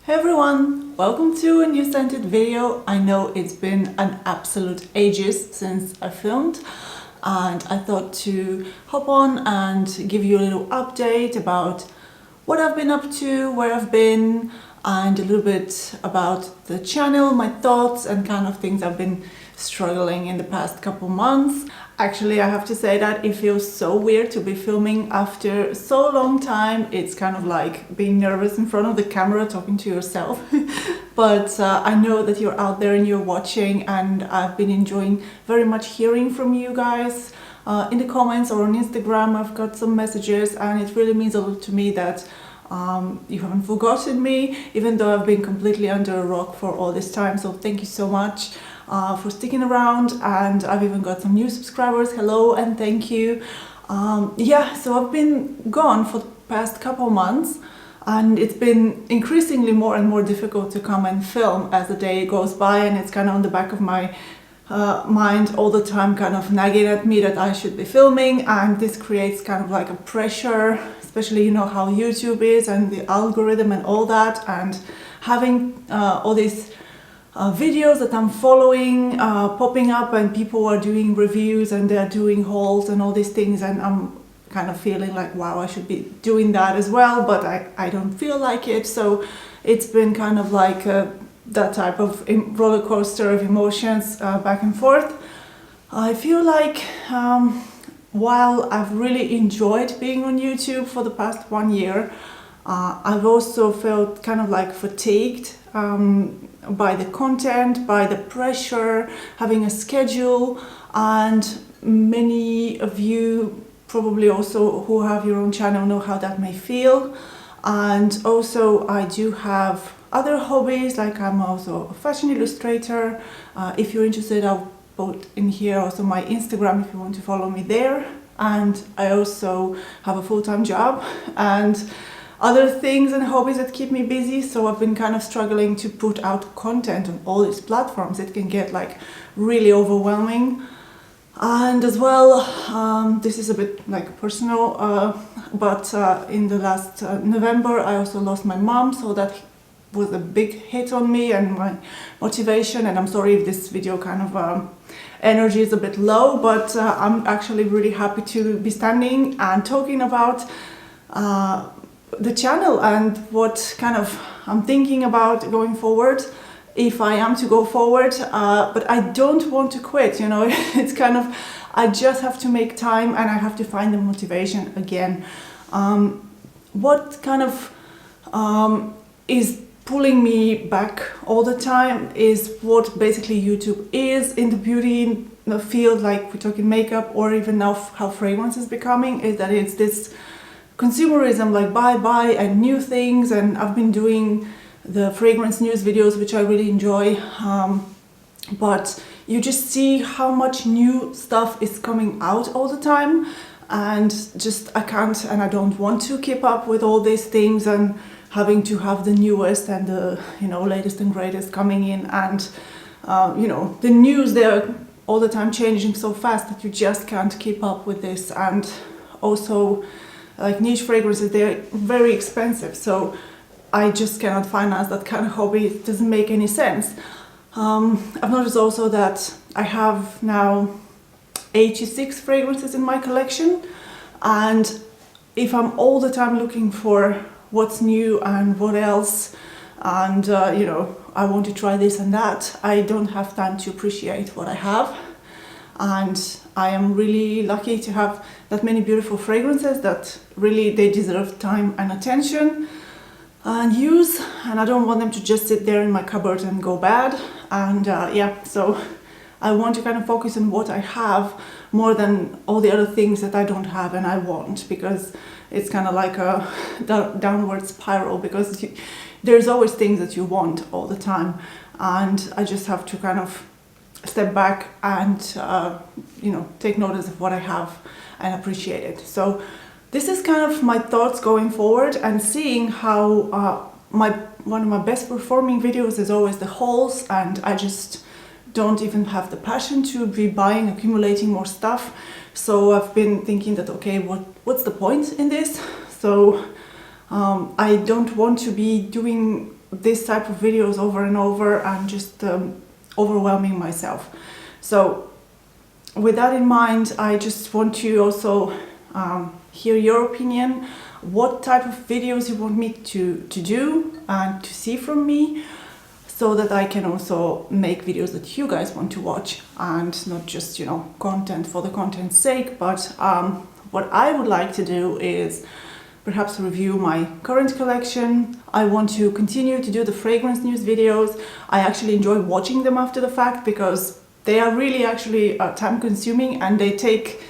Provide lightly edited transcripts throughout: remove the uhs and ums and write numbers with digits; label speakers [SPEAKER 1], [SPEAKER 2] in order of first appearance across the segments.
[SPEAKER 1] Hey everyone, welcome to a new scented video. I know it's been an absolute ages since I filmed, and I thought to hop on and give you a little update about what I've been up to, where I've been, and a little bit about the channel, my thoughts and kind of things I've been struggling in the past couple months. Actually, I have to say that it feels so weird to be filming after so long time. It's kind of like being nervous in front of the camera talking to yourself. But I know that you're out there and you're watching, and I've been enjoying very much hearing from you guys in the comments or on Instagram. I've got some messages, and it really means a lot to me that you haven't forgotten me, even though I've been completely under a rock for all this time. So thank you so much for sticking around, and I've even got some new subscribers. Hello and thank you. Yeah, so I've been gone for the past couple months, and it's been increasingly more and more difficult to come and film as the day goes by, and it's kind of on the back of my mind all the time, kind of nagging at me that I should be filming, and this creates kind of like a pressure, especially you know how YouTube is and the algorithm and all that, and having all these videos that I'm following popping up, and people are doing reviews and they're doing hauls and all these things, and I'm kind of feeling like, wow, I should be doing that as well, but I don't feel like it. So it's been kind of like that type of roller coaster of emotions back and forth. I feel like while I've really enjoyed being on YouTube for the past 1 year, I've also felt kind of like fatigued by the content, by the pressure, having a schedule, and many of you probably also who have your own channel know how that may feel. And also I do have other hobbies, like I'm also a fashion illustrator. If you're interested, I'll put in here also my Instagram if you want to follow me there. And I also have a full-time job and other things and hobbies that keep me busy, so I've been kind of struggling to put out content on all these platforms. It can get like really overwhelming. And as well, this is a bit like personal, but in the last November I also lost my mom, so that was a big hit on me and my motivation. And I'm sorry if this video kind of energy is a bit low, but I'm actually really happy to be standing and talking about the channel and what kind of I'm thinking about going forward, if I am to go forward, but I don't want to quit, you know. It's kind of, I just have to make time and I have to find the motivation again. What kind of is pulling me back all the time is what basically YouTube is in the beauty field, like we're talking makeup or even now how fragrance is becoming, is that it's this consumerism, like buy and new things. And I've been doing the fragrance news videos, which I really enjoy, but you just see how much new stuff is coming out all the time, and just I can't and I don't want to keep up with all these things and having to have the newest and the, you know, latest and greatest coming in, and you know, the news, they're all the time changing so fast that you just can't keep up with this. And also like niche fragrances, they're very expensive, so I just cannot finance that kind of hobby. It doesn't make any sense. I've noticed also that I have now 86 fragrances in my collection, and if I'm all the time looking for what's new and what else, and you know, I want to try this and that, I don't have time to appreciate what I have. And I am really lucky to have that many beautiful fragrances that really they deserve time and attention and use, and I don't want them to just sit there in my cupboard and go bad. And yeah, so I want to kind of focus on what I have more than all the other things that I don't have and I want, because it's kind of like a downward spiral, because there's always things that you want all the time, and I just have to kind of step back and you know, take notice of what I have and appreciate it. So this is kind of my thoughts going forward, and seeing how one of my best performing videos is always the hauls, and I just don't even have the passion to be buying, accumulating more stuff. So I've been thinking that, okay, what's the point in this? So I don't want to be doing this type of videos over and over and just overwhelming myself. So with that in mind, I just want to also hear your opinion, what type of videos you want me to do and to see from me, so that I can also make videos that you guys want to watch and not just, you know, content for the content's sake. But what I would like to do is perhaps review my current collection. I want to continue to do the fragrance news videos. I actually enjoy watching them after the fact because they are really actually time consuming, and they take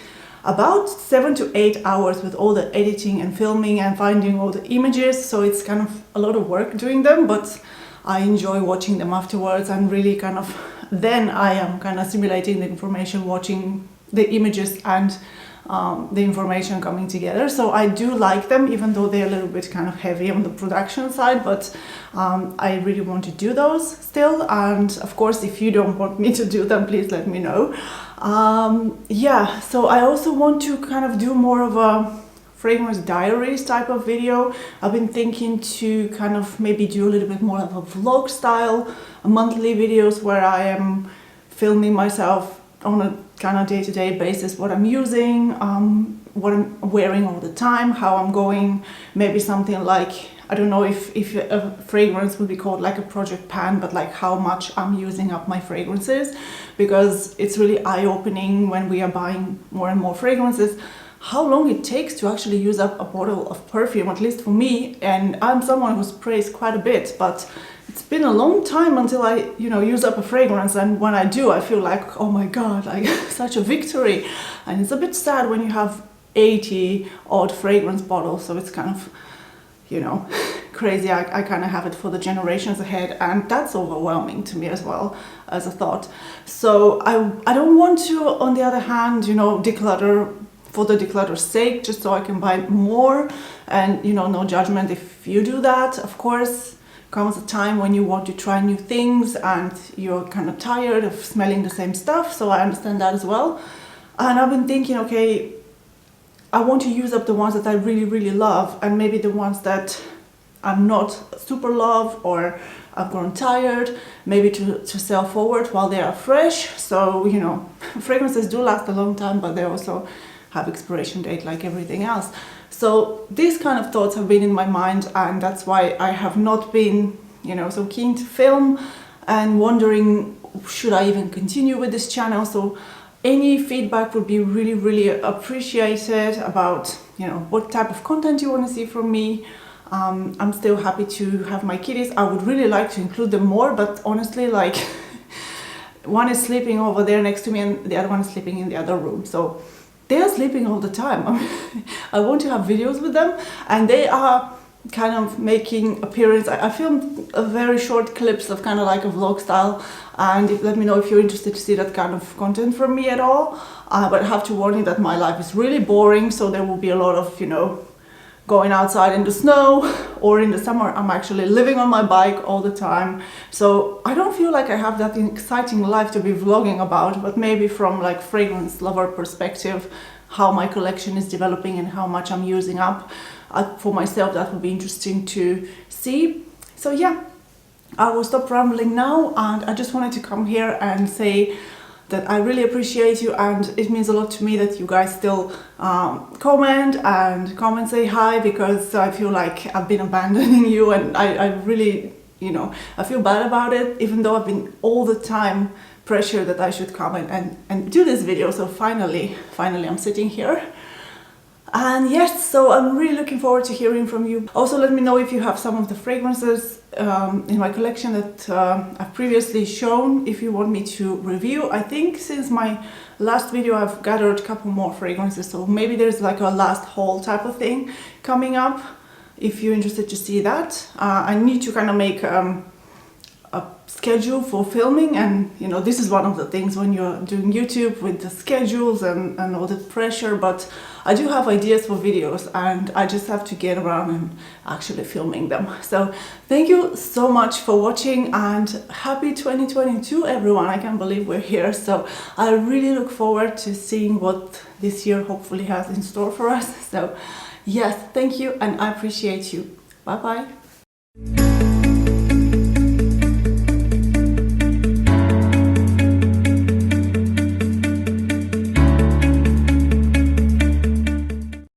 [SPEAKER 1] about 7 to 8 hours with all the editing and filming and finding all the images. So it's kind of a lot of work doing them, but I enjoy watching them afterwards, and really kind of then I am kind of assimilating the information, watching the images and the information coming together. So I do like them, even though they're a little bit kind of heavy on the production side, but I really want to do those still. And of course, if you don't want me to do them, please let me know. Yeah, so I also want to kind of do more of a fragrance diaries type of video. I've been thinking to kind of maybe do a little bit more of a vlog style, monthly videos where I am filming myself on a kind of day-to-day basis, what I'm using, what I'm wearing all the time, how I'm going, maybe something like, I don't know if a fragrance would be called like a project pan, but like how much I'm using up my fragrances, because it's really eye-opening when we are buying more and more fragrances, how long it takes to actually use up a bottle of perfume, at least for me. And I'm someone who sprays quite a bit, but it's been a long time until I, you know, use up a fragrance. And when I do, I feel like, oh my God, like such a victory. And it's a bit sad when you have 80 odd fragrance bottles. So it's kind of, you know, crazy. I kind of have it for the generations ahead, and that's overwhelming to me as well as a thought. So I don't want to, on the other hand, you know, declutter for the declutter's sake, just so I can buy more. And, you know, no judgment if you do that. Of course, comes a time when you want to try new things and you're kind of tired of smelling the same stuff. So I understand that as well. And I've been thinking, okay, I want to use up the ones that I really, really love, and maybe the ones that I'm not super love or I've grown tired, maybe to sell forward while they are fresh. So, you know, fragrances do last a long time, but they also have expiration date like everything else. So these kind of thoughts have been in my mind, and that's why I have not been, you know, so keen to film and wondering, should I even continue with this channel? So any feedback would be really, really appreciated about, you know, what type of content you want to see from me. I'm still happy to have my kitties. I would really like to include them more, but honestly, like one is sleeping over there next to me and the other one is sleeping in the other room. So they are sleeping all the time. I want to have videos with them, and they are kind of making appearance. I filmed a very short clips of kind of like a vlog style, and let me know if you're interested to see that kind of content from me at all. But I have to warn you that my life is really boring, so there will be a lot of, you know, going outside in the snow, or in the summer I'm actually living on my bike all the time. So I don't feel like I have that exciting life to be vlogging about, but maybe from like fragrance lover perspective, how my collection is developing and how much I'm using up for myself, that would be interesting to see. So yeah, I will stop rambling now, and I just wanted to come here and say that I really appreciate you, and it means a lot to me that you guys still comment and say hi, because I feel like I've been abandoning you, and I really, you know, I feel bad about it, even though I've been all the time pressured that I should come and do this video. So finally I'm sitting here. And yes, so I'm really looking forward to hearing from you. Also, let me know if you have some of the fragrances in my collection that I've previously shown, if you want me to review. I think since my last video I've gathered a couple more fragrances, so maybe there's like a last haul type of thing coming up, if you're interested to see that. I need to kind of make a schedule for filming, and you know, this is one of the things when you're doing YouTube with the schedules and all the pressure, but I do have ideas for videos, and I just have to get around and actually filming them. So thank you so much for watching, and happy 2022 everyone. I can't believe we're here. So I really look forward to seeing what this year hopefully has in store for us. So yes, thank you, and I appreciate you. Bye bye.